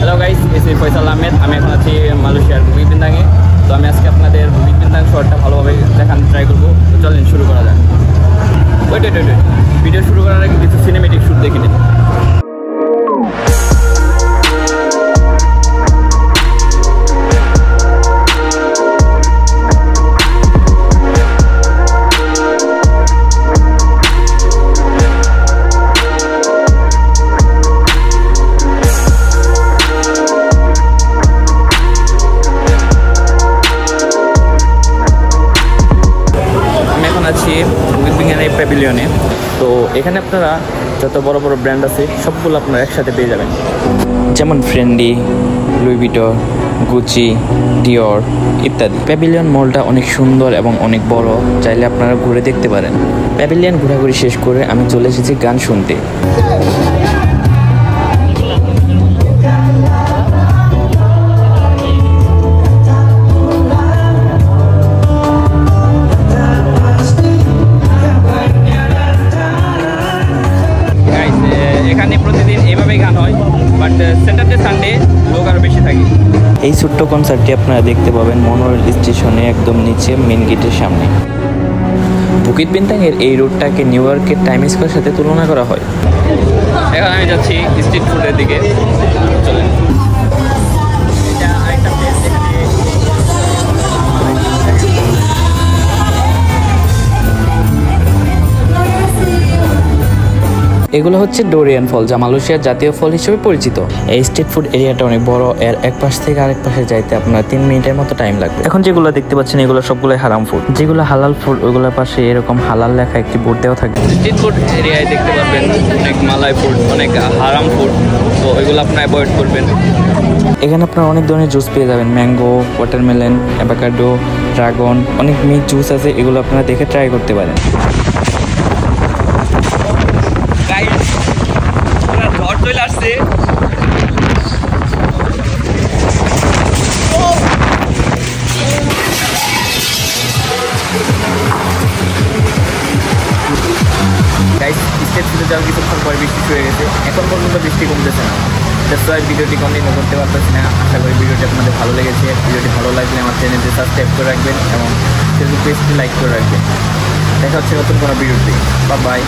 Hello guys, AC Faisal Ahmed. আমি এখন আছি মালয়েশিয়ার বুকিত বিন্তাংয়ে। তো আমি আজকে আপনাদের বুকিত বিন্তাং শহরটা ভালোভাবে দেখানোর ট্রাই করবো। তো চলেন শুরু করা যাক। ওয়েট, ভিডিও শুরু করার আগে কিছু সিনেমেটিক শ্যুট দেখে নিন। আছি বুকিত বিন্তাং প্যাভিলিয়নে। তো এখানে আপনারা যত বড় বড় ব্র্যান্ড আছে সবগুলো আপনারা একসাথে পেয়ে যাবেন, যেমন ফ্রেন্ডি, লুই ভিটন, গুচি, ডিওর ইত্যাদি। প্যাভিলিয়ন মলটা অনেক সুন্দর এবং অনেক বড়, চাইলে আপনারা ঘুরে দেখতে পারেন। প্যাভিলিয়ন ঘোরাঘুরি শেষ করে আমি চলে এসেছি গান শুনতে। এখানে প্রতিদিন এভাবেই গান হয়, বাট স্যাটারডে সানডে লোক আরও বেশি থাকে। এই ছোট্ট কনসার্টটি আপনারা দেখতে পাবেন মনোরেল স্টেশনে একদম নিচে মেন গেটের সামনে। বুকিত বিন্তাংয়ের এই রোডটাকে নিউ ইয়র্কের টাইম স্কোয়ারের সাথে তুলনা করা হয়। এখন আমি যাচ্ছি স্ট্রিট ফুডের দিকে। চলেন। এগুলো হচ্ছে ডোরিয়ান ফল, যা মালয়েশিয়ার জাতীয় ফল হিসেবে পরিচিত। এই স্ট্রিট ফুড এরিয়াটা অনেক বড়, এর এক পাশ থেকে আরেক পাশে যাইতে আপনার 3 মিনিটের মতো টাইম লাগবে। এখন যেগুলো দেখতে পাচ্ছেন এগুলো সবগুলোই হারাম ফুড। যেগুলো হালাল ফুড ওইগুলোর পাশে এরকম হালাল লেখা একটি বোর্ড দেওয়া থাকে। স্ট্রিট ফুড এরিয়ায় দেখতে পারবেন অনেক মালাই ফুড, অনেক হারাম ফুড, তো ওইগুলো আপনারা অ্যাভয়েড করবেন। এখানে আপনারা অনেক ধরনের জুস পেয়ে যাবেন, ম্যাঙ্গো, ওয়াটারমেলন, অ্যাভোকাডো, ড্রাগন, অনেক মিক্স জুস আছে। এগুলো আপনারা দেখে ট্রাই করতে পারেন। ঝড় চলে আসছে। স্টেপ শুরু যাওয়ার কিছুক্ষণ পরে বৃষ্টি শুরু হয়ে গেছে। এখন পর্যন্ত বৃষ্টি কমতেছে না, তাই ভিডিওটি কন্টিনিউ করতে পারতেছি না। আশা করি ভিডিওটি আপনাদের ভালো লেগেছে। ভিডিওটি ভালো লাগলে আমার চ্যানেলটি সাবস্ক্রাইব করে রাখবেন এবং ফেসবুক পেজটি লাইক করে রাখবেন। দেখা হচ্ছে নতুন কোনো ভিডিওতে। বাই।